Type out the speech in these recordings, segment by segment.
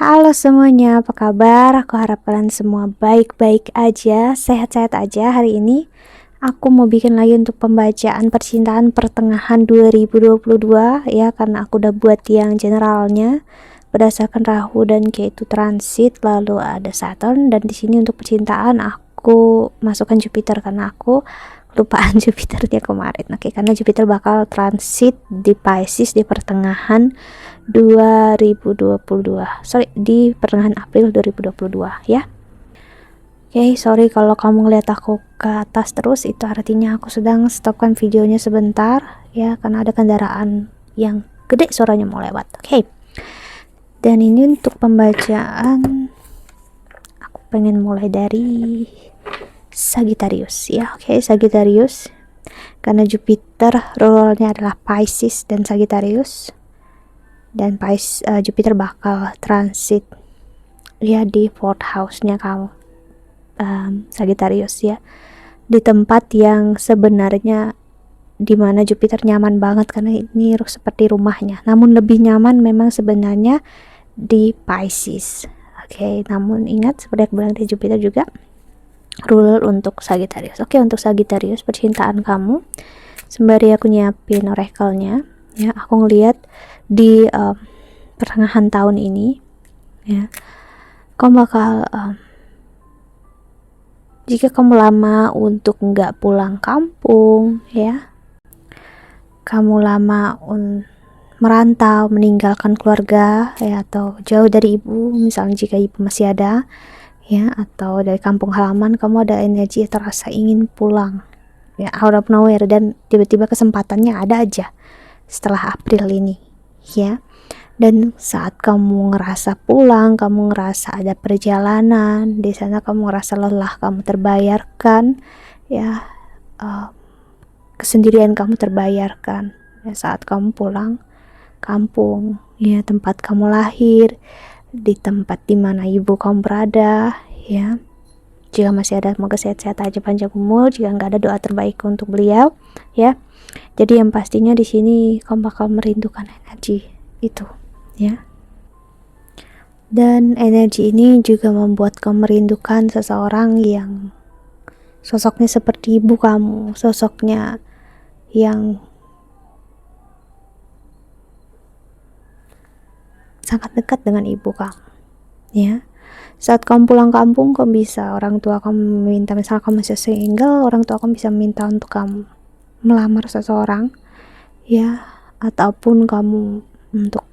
Halo semuanya, apa kabar? Aku harap kalian semua baik-baik aja, sehat-sehat aja. Hari ini aku mau bikin lagi untuk pembacaan percintaan pertengahan 2022 ya, karena aku udah buat yang generalnya berdasarkan Rahu dan Ketu transit, lalu ada Saturn, dan di sini untuk percintaan aku masukkan Jupiter karena aku lupaan Jupiternya kemarin. Oke, karena Jupiter bakal transit di Pisces di pertengahan 2022. Di pertengahan April 2022 ya. Oke, sorry kalau kamu ngeliat aku ke atas terus, itu artinya aku sedang stopkan videonya sebentar ya, karena ada kendaraan yang gede suaranya mau lewat. Oke. Dan ini untuk pembacaan aku pengen mulai dari Sagittarius ya. Oke, Sagittarius. Karena Jupiter rule-nya adalah Pisces dan Sagittarius. Dan Jupiter bakal transit ya di 4th house-nya kamu, Sagittarius ya, di tempat yang sebenarnya dimana Jupiter nyaman banget karena ini seperti rumahnya, namun lebih nyaman memang sebenarnya di Pisces. Oke, namun ingat seperti aku bilang, di Jupiter juga ruler untuk Sagittarius. Oke, untuk Sagittarius percintaan kamu, sembari aku nyiapin oracle-nya ya, aku ngelihat di pertengahan tahun ini ya, kamu bakal jika kamu lama untuk nggak pulang kampung ya, kamu lama merantau, meninggalkan keluarga ya, atau jauh dari ibu, misalnya jika ibu masih ada ya, atau dari kampung halaman, kamu ada energi terasa ingin pulang ya, out of nowhere, dan tiba-tiba kesempatannya ada aja setelah April ini ya. Dan saat kamu ngerasa pulang, kamu ngerasa ada perjalanan di sana, kamu ngerasa lelah, kamu terbayarkan ya, kesendirian kamu terbayarkan ya, saat kamu pulang kampung ya, tempat kamu lahir, di tempat dimana ibu kamu berada ya. Jika masih ada, semoga sehat-sehat aja, panjang umur. Jika nggak ada, doa terbaik untuk beliau ya. Jadi yang pastinya di sini kamu bakal merindukan energi itu ya. Dan energi ini juga membuat kamu merindukan seseorang yang sosoknya seperti ibu kamu, sosoknya yang sangat dekat dengan ibu kamu ya. Saat kamu pulang kampung, kamu bisa, orang tua kamu meminta, misalnya kamu masih single, orang tua kamu bisa meminta untuk kamu melamar seseorang ya, ataupun kamu untuk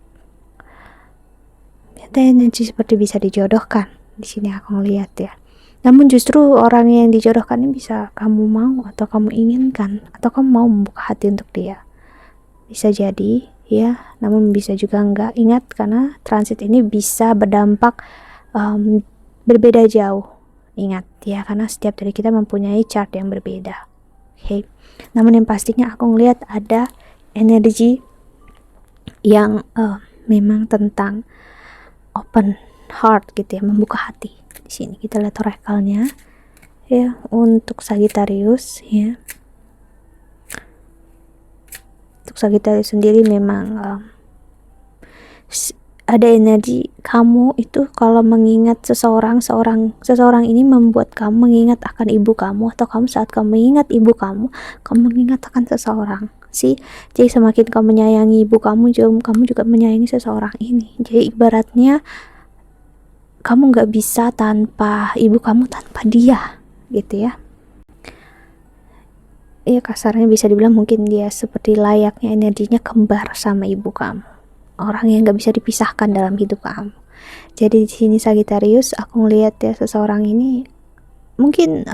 ada energi seperti bisa dijodohkan. Di sini aku ngeliat ya. Namun justru orang yang dijodohkan ini bisa kamu mau atau kamu inginkan, atau kamu mau membuka hati untuk dia. Bisa jadi ya, namun bisa juga enggak. Ingat, karena transit ini bisa berdampak berbeda jauh. Ingat ya, karena setiap dari kita mempunyai chart yang berbeda. Oke. Namun yang pastinya aku ngelihat ada energi yang memang tentang open heart gitu ya, membuka hati. Di sini kita lihat oracle-nya ya untuk Sagittarius ya. Untuk Sagittarius sendiri memang ada energi kamu itu kalau mengingat seseorang ini membuat kamu mengingat akan ibu kamu, atau kamu saat kamu mengingat ibu kamu mengingat akan seseorang sih. Jadi semakin kamu menyayangi ibu kamu juga menyayangi seseorang ini. Jadi ibaratnya kamu nggak bisa tanpa ibu kamu, tanpa dia gitu ya. Ya kasarnya bisa dibilang mungkin dia seperti layaknya energinya kembar sama ibu kamu, orang yang nggak bisa dipisahkan dalam hidup kamu. Jadi di sini Sagittarius, aku ngelihat ya, seseorang ini mungkin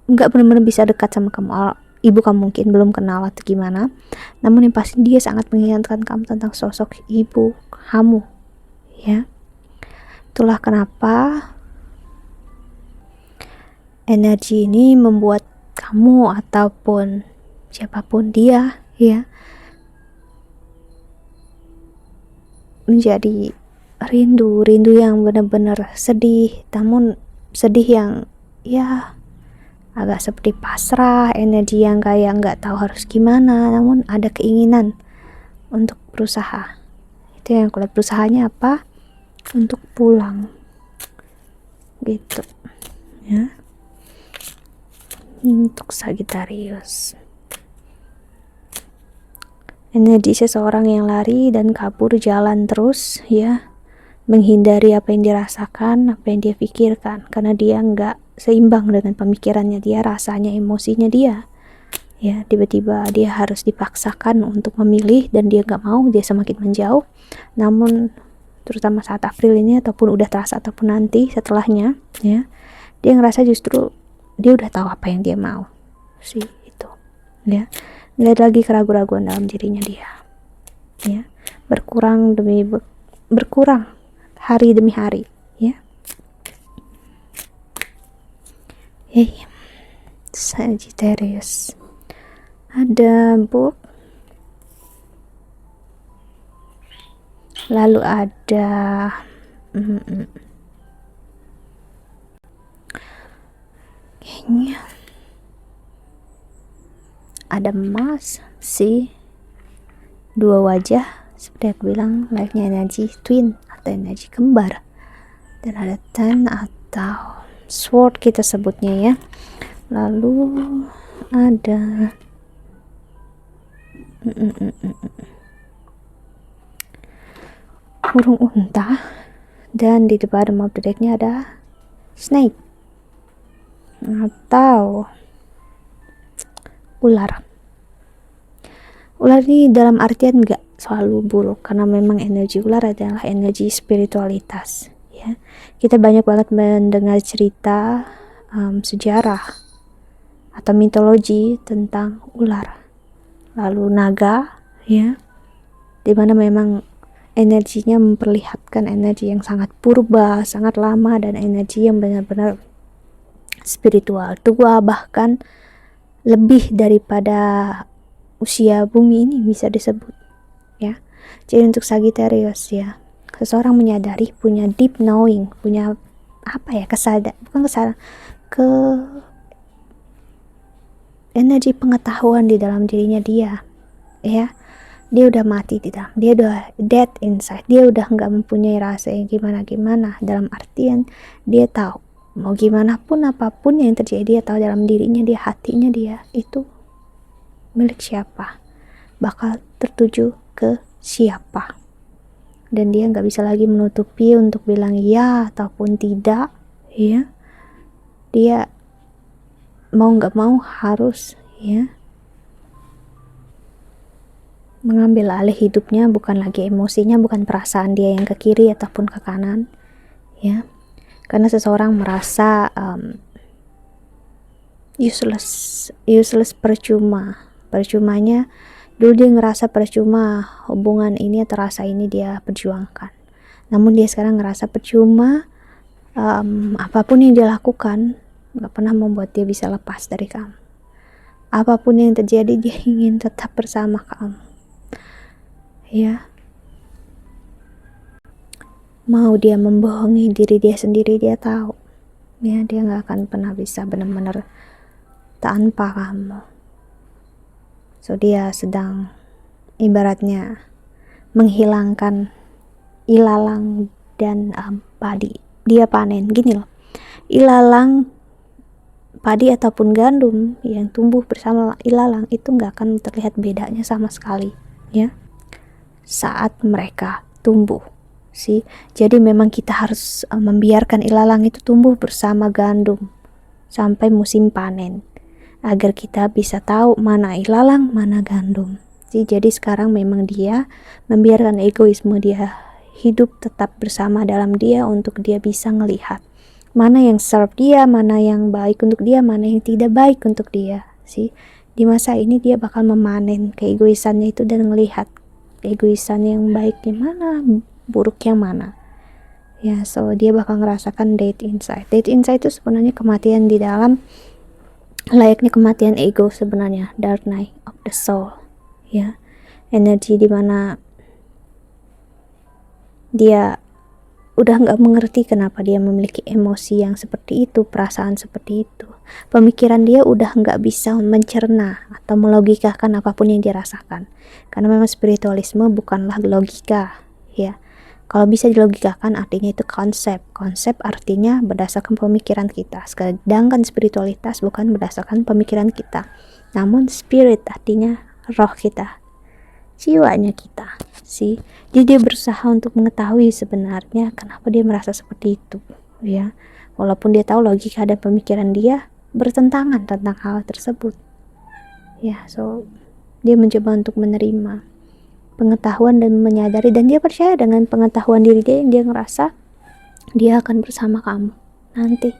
nggak benar-benar bisa dekat sama kamu. Ibu kamu mungkin belum kenal atau gimana, namun yang pasti dia sangat mengingatkan kamu tentang sosok ibu kamu ya. Itulah kenapa energi ini membuat kamu ataupun siapapun dia ya menjadi rindu yang benar-benar sedih, namun sedih yang ya agak seperti pasrah, energi yang kayak nggak tahu harus gimana, namun ada keinginan untuk berusaha. Itu yang aku lihat. Berusahanya apa? untuk pulang gitu ya. Untuk Sagittarius, energi seseorang yang lari dan kabur jalan terus ya, menghindari apa yang dirasakan, apa yang dia pikirkan, karena dia nggak seimbang dengan pemikirannya dia, rasanya, emosinya dia ya. Tiba-tiba dia harus dipaksakan untuk memilih dan dia nggak mau, dia semakin menjauh. Namun terutama saat April ini ataupun udah terasa ataupun nanti setelahnya ya, dia ngerasa justru dia udah tahu apa yang dia mau sih itu ya. Nggak ada lagi keraguan-keraguan dalam dirinya dia ya, berkurang demi berkurang hari demi hari ya. Sagittarius, ada book, lalu ada kayaknya ada emas sih, dua wajah seperti aku bilang, layaknya energi twin atau energi kembar. Dan ada ten atau sword kita sebutnya ya. Lalu ada burung unta, dan di bottom of the decknya ada snake atau ular. Ular ini dalam artian nggak selalu buruk, karena memang energi ular adalah energi spiritualitas ya. Kita banyak banget mendengar cerita sejarah atau mitologi tentang ular, lalu naga ya, dimana memang energinya memperlihatkan energi yang sangat purba, sangat lama, dan energi yang benar-benar spiritual, tua, bahkan lebih daripada usia bumi ini bisa disebut ya. Jadi untuk Sagittarius ya, seseorang menyadari, punya deep knowing, punya apa ya, ke energi pengetahuan di dalam dirinya dia ya. Dia udah mati di dalam, dia udah dead inside, dia udah nggak mempunyai rasa yang gimana-gimana, dalam artian dia tahu mau gimana pun, apapun yang terjadi, dia tahu dalam dirinya dia, hatinya dia itu milik siapa, bakal tertuju ke siapa, dan dia nggak bisa lagi menutupi untuk bilang ya ataupun tidak ya. Dia mau nggak mau harus ya mengambil alih hidupnya, bukan lagi emosinya, bukan perasaan dia yang ke kiri ataupun ke kanan ya. Karena seseorang merasa useless, percumanya. Dulu dia ngerasa percuma hubungan ini atau rasa ini dia perjuangkan, namun dia sekarang ngerasa percuma. Apapun yang dia lakukan gak pernah membuat dia bisa lepas dari kamu. Apapun yang terjadi, dia ingin tetap bersama kamu ya. Mau dia membohongi diri dia sendiri, dia tahu ya, dia gak akan pernah bisa benar-benar tanpa kamu. So dia sedang ibaratnya menghilangkan ilalang dan padi. Dia panen gini loh, ilalang padi ataupun gandum yang tumbuh bersama ilalang itu nggak akan terlihat bedanya sama sekali ya saat mereka tumbuh sih. Jadi memang kita harus membiarkan ilalang itu tumbuh bersama gandum sampai musim panen, agar kita bisa tahu mana ilalang, mana gandum. Jadi sekarang memang dia membiarkan egoisme dia hidup tetap bersama dalam dia, untuk dia bisa ngelihat mana yang serve dia, mana yang baik untuk dia, mana yang tidak baik untuk dia sih. Di masa ini dia bakal memanen keegoisannya itu dan ngelihat egoisan yang baiknya mana, buruk yang mana ya. So dia bakal ngerasakan death inside. Death inside itu sebenarnya kematian di dalam, layaknya kematian ego sebenarnya, dark night of the soul ya. Energi dimana dia udah nggak mengerti kenapa dia memiliki emosi yang seperti itu, perasaan seperti itu. Pemikiran dia udah nggak bisa mencerna atau melogikakan apapun yang dirasakan, karena memang spiritualisme bukanlah logika ya. Kalau bisa dilogikakan artinya itu konsep. Konsep artinya berdasarkan pemikiran kita. Sedangkan spiritualitas bukan berdasarkan pemikiran kita. Namun spirit artinya roh kita, jiwanya kita. Jadi dia berusaha untuk mengetahui sebenarnya kenapa dia merasa seperti itu, ya. Walaupun dia tahu logika dan pemikiran dia bertentangan tentang hal tersebut. Ya, dia mencoba untuk menerima pengetahuan dan menyadari, dan dia percaya dengan pengetahuan diri dia yang dia ngerasa dia akan bersama kamu nanti,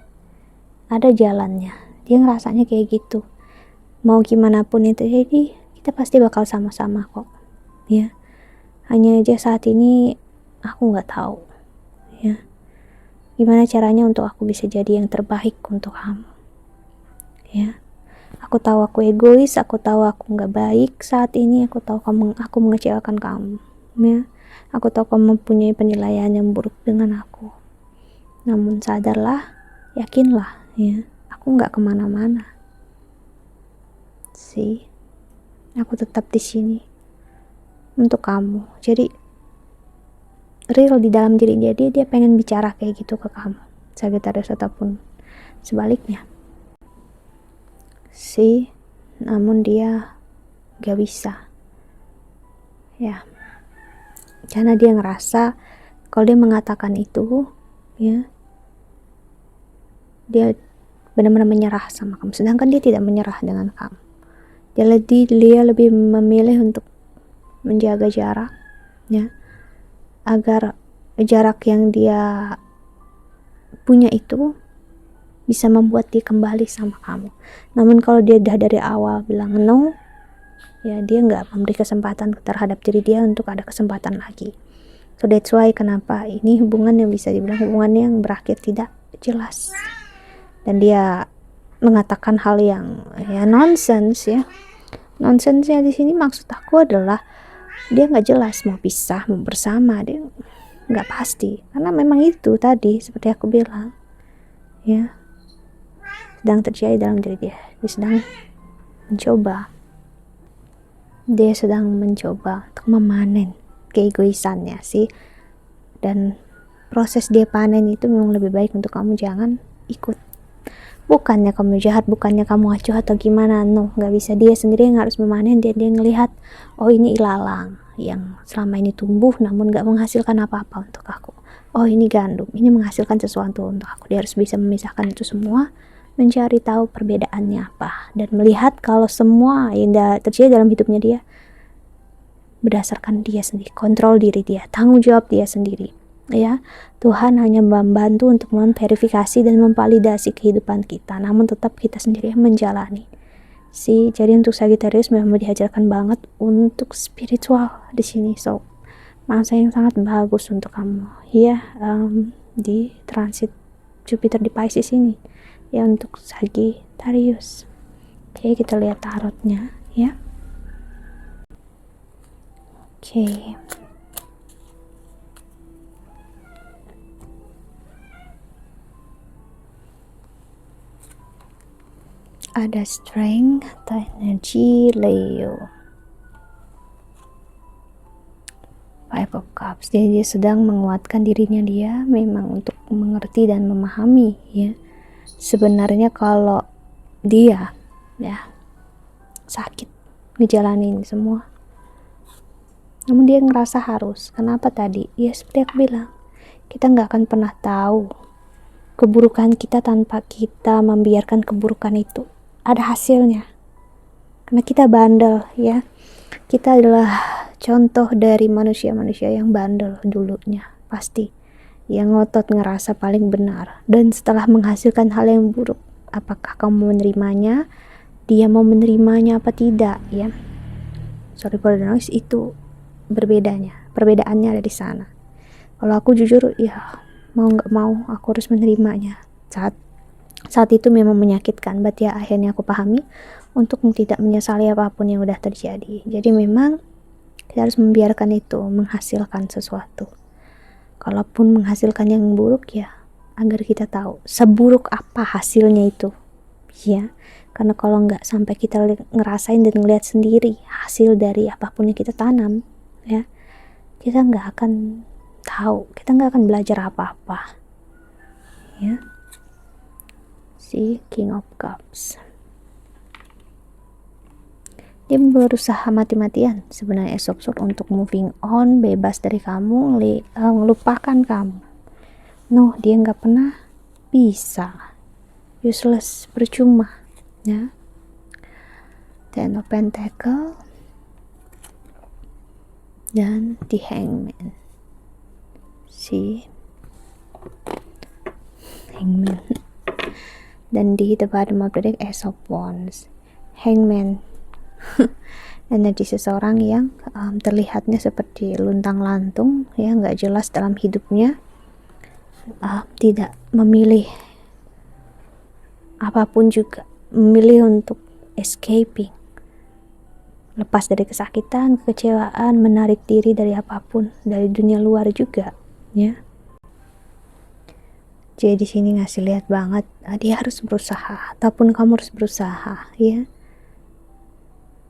ada jalannya. Dia ngerasanya kayak gitu, mau gimana pun itu jadi kita pasti bakal sama-sama kok, ya. Hanya aja saat ini aku nggak tahu, ya, gimana caranya untuk aku bisa jadi yang terbaik untuk kamu, ya. Aku tahu aku egois, aku tahu aku nggak baik saat ini, aku tahu aku mengecewakan kamu, ya. Aku tahu kamu mempunyai penilaian yang buruk dengan aku. Namun sadarlah, yakinlah, ya, aku nggak kemana-mana. Aku tetap di sini untuk kamu. Jadi real di dalam diri dia pengen bicara kayak gitu ke kamu, Sagittarius, ataupun sebaliknya. Namun dia gak bisa, ya, karena dia ngerasa kalau dia mengatakan itu, ya, dia benar-benar menyerah sama kamu, sedangkan dia tidak menyerah dengan kamu. Dia lebih memilih untuk menjaga jarak, ya, agar jarak yang dia punya itu bisa membuat dia kembali sama kamu. Namun kalau dia udah dari awal bilang no, ya, dia nggak memberi kesempatan terhadap diri dia untuk ada kesempatan lagi. So that's why kenapa ini hubungan yang bisa dibilang hubungan yang berakhir tidak jelas, dan dia mengatakan hal yang, ya, nonsense, ya. Nonsensnya di sini maksud aku adalah dia nggak jelas mau pisah mau bersama, dia nggak pasti, karena memang itu tadi seperti aku bilang, ya, sedang terjadi dalam diri dia. Dia sedang mencoba untuk memanen keegoisannya, dan proses dia panen itu memang lebih baik untuk kamu jangan ikut. Bukannya kamu jahat, bukannya kamu acuh atau gimana, no, nggak bisa. Dia sendiri yang harus memanen. Dia ngelihat, oh, ini ilalang yang selama ini tumbuh namun nggak menghasilkan apa-apa untuk aku. Oh, ini gandum, ini menghasilkan sesuatu untuk aku. Dia harus bisa memisahkan itu semua, mencari tahu perbedaannya apa, dan melihat kalau semua yang terjadi dalam hidupnya dia berdasarkan dia sendiri, kontrol diri dia, tanggung jawab dia sendiri, ya. Tuhan hanya membantu untuk memverifikasi dan memvalidasi kehidupan kita, namun tetap kita sendiri yang menjalani. Jadi untuk Sagittarius memang diajarkan banget untuk spiritual di sini. Masa yang sangat bagus untuk kamu, ya, di transit Jupiter di Pisces ini, ya, untuk Sagittarius. Oke, kita lihat tarotnya, ya. Oke. Ada strength atau energi Leo. Five of Cups. Dia sedang menguatkan dirinya dia memang untuk mengerti dan memahami, ya. Sebenarnya kalau dia, ya, sakit ngejalanin semua, namun dia ngerasa harus. Kenapa tadi? Ya, seperti aku bilang, kita nggak akan pernah tahu keburukan kita tanpa kita membiarkan keburukan itu ada hasilnya, karena kita bandel, ya. Kita adalah contoh dari manusia-manusia yang bandel dulunya, pasti, yang ngotot ngerasa paling benar, dan setelah menghasilkan hal yang buruk, apakah kamu menerimanya? Dia mau menerimanya apa tidak, ya. Sorry for the noise, itu perbedaannya ada di sana. Kalau aku jujur, ya, mau nggak mau aku harus menerimanya. Saat itu memang menyakitkan, but ya akhirnya aku pahami untuk tidak menyesali apapun yang udah terjadi. Jadi memang kita harus membiarkan itu menghasilkan sesuatu. Kalaupun menghasilkan yang buruk, ya, agar kita tahu seburuk apa hasilnya itu, ya. Karena kalau nggak sampai kita ngerasain dan ngeliat sendiri hasil dari apapun yang kita tanam, ya, kita nggak akan tahu, kita nggak akan belajar apa-apa. Ya, si King of Cups. Dia berusaha mati-matian sebenarnya Ace of Swords untuk moving on, bebas dari kamu, melupakan kamu. No, dia nggak pernah bisa. Useless, percuma. Ya. Ten of Pentacle dan The Hangman. Si Hangman. Dan di the bottom of the deck Ace of Wands. Hangman. Energi seseorang yang terlihatnya seperti luntang-lantung, ya, nggak jelas dalam hidupnya, tidak memilih apapun juga, memilih untuk escaping, lepas dari kesakitan, kekecewaan, menarik diri dari apapun, dari dunia luar juga, ya. Jadi di sini ngasih lihat banget, dia harus berusaha, ataupun kamu harus berusaha, ya.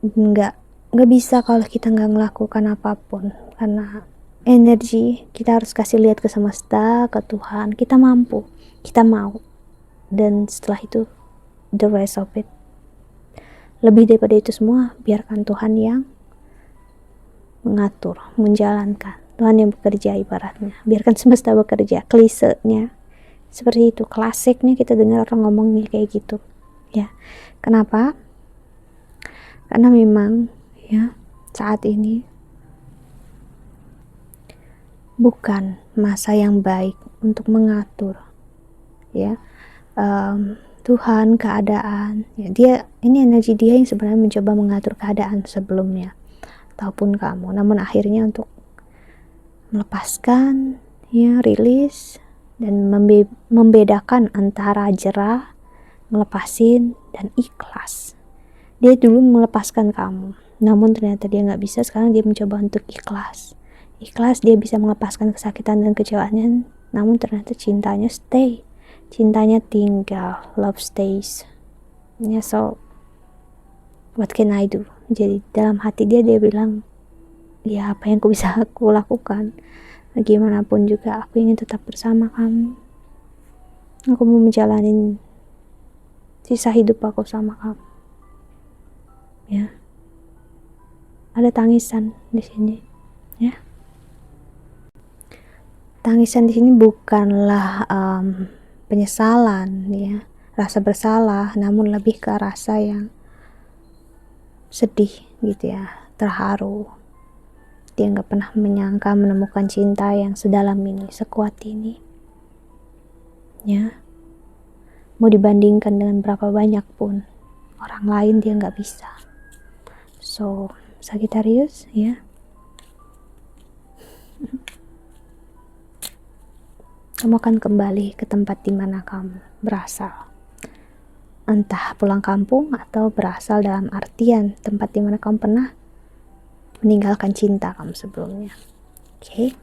Nggak bisa kalau kita nggak melakukan apapun, karena energi kita harus kasih lihat ke semesta, ke Tuhan, kita mampu, kita mau, dan setelah itu the rest of it, lebih daripada itu semua biarkan Tuhan yang mengatur, menjalankan, Tuhan yang bekerja, ibaratnya biarkan semesta bekerja. Klisenya seperti itu, klasiknya kita dengar orang ngomongnya kayak gitu, ya. Kenapa? Karena memang, ya, saat ini bukan masa yang baik untuk mengatur, ya, Tuhan, keadaan, ya. Ini energi dia yang sebenarnya mencoba mengatur keadaan sebelumnya ataupun kamu, namun akhirnya untuk melepaskan, ya, rilis dan membedakan antara jerah, ngelepasin, dan ikhlas. Dia dulu melepaskan kamu, namun ternyata dia nggak bisa. Sekarang dia mencoba untuk ikhlas. Dia bisa melepaskan kesakitan dan kecewaannya, namun ternyata cintanya stay, cintanya tinggal, love stays. Ya, so what can I do? Jadi dalam hati dia bilang, ya, apa yang bisa aku lakukan? Bagaimanapun juga aku ingin tetap bersama kamu. Aku mau menjalani sisa hidup aku sama kamu. Ya, ada tangisan di sini, ya. Tangisan di sini bukanlah penyesalan, ya, rasa bersalah, namun lebih ke rasa yang sedih, gitu ya, terharu. Dia nggak pernah menyangka menemukan cinta yang sedalam ini, sekuat ini, ya. Mau dibandingkan dengan berapa banyak pun orang lain, dia nggak bisa. So, Sagittarius, ya, kamu akan kembali ke tempat di mana kamu berasal. Entah pulang kampung atau berasal dalam artian tempat di mana kamu pernah meninggalkan cinta kamu sebelumnya. Oke.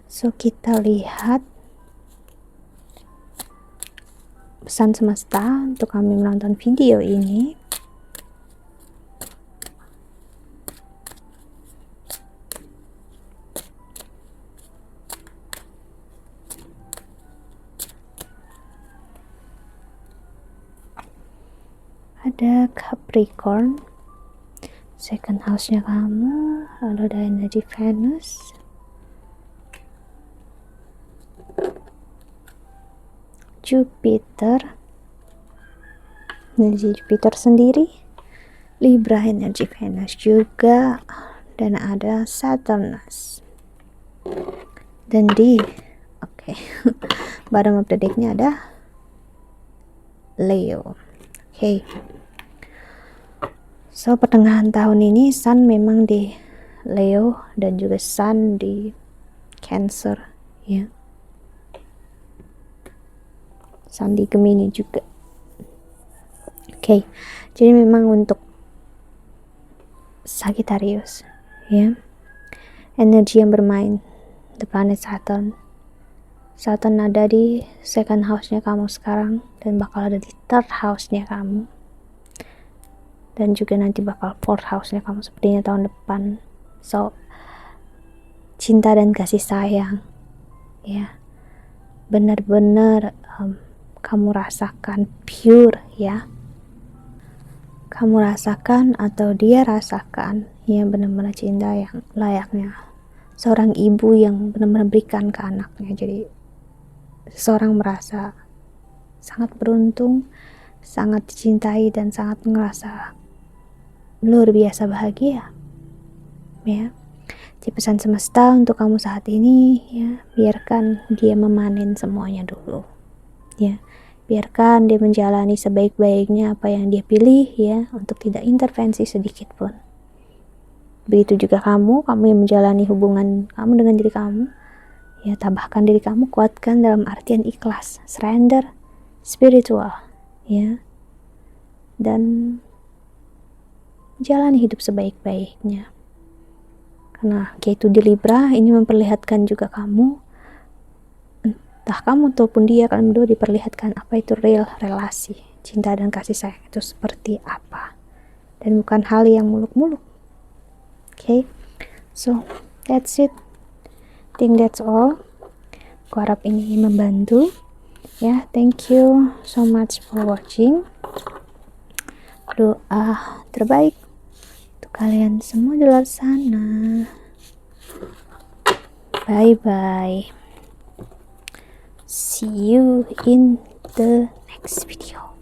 So, kita lihat pesan semesta untuk kami menonton video ini. Ada Capricorn, second house-nya kamu, lalu ada energi Venus, Jupiter, energi Jupiter sendiri, Libra, energi Venus juga, dan ada Saturnus. Dan di bottom of the deck-nya ada Leo. So, pertengahan tahun ini Sun memang di Leo dan juga Sun di Cancer, ya. Sun di Gemini juga. Jadi memang untuk Sagittarius, ya, energi yang bermain the planet Saturn ada di second house-nya kamu sekarang, dan bakal ada di third house-nya kamu, dan juga nanti bakal fourth house-nya kamu sepertinya tahun depan. So, cinta dan kasih sayang, ya, benar-benar kamu rasakan pure, ya, kamu rasakan atau dia rasakan, ya, benar-benar cinta yang layaknya seorang ibu yang benar-benar berikan ke anaknya. Jadi seseorang merasa sangat beruntung, sangat dicintai, dan sangat merasa luar biasa bahagia, ya. Di pesan semesta untuk kamu saat ini, ya, biarkan dia memanen semuanya dulu, ya, biarkan dia menjalani sebaik-baiknya apa yang dia pilih, ya, untuk tidak intervensi sedikit pun. Begitu juga kamu yang menjalani hubungan kamu dengan diri kamu, ya, tambahkan diri kamu, kuatkan dalam artian ikhlas, surrender, spiritual, ya, dan jalani hidup sebaik-baiknya. Karena yaitu di Libra ini memperlihatkan juga kamu, entah kamu ataupun dia, kalian berdua diperlihatkan apa itu real relasi cinta dan kasih sayang itu seperti apa, dan bukan hal yang muluk-muluk. Okay, so that's it. I think that's all. Aku harap ini membantu, ya. Thank you so much for watching. Doa terbaik untuk kalian semua di luar sana. Bye bye. See you in the next video.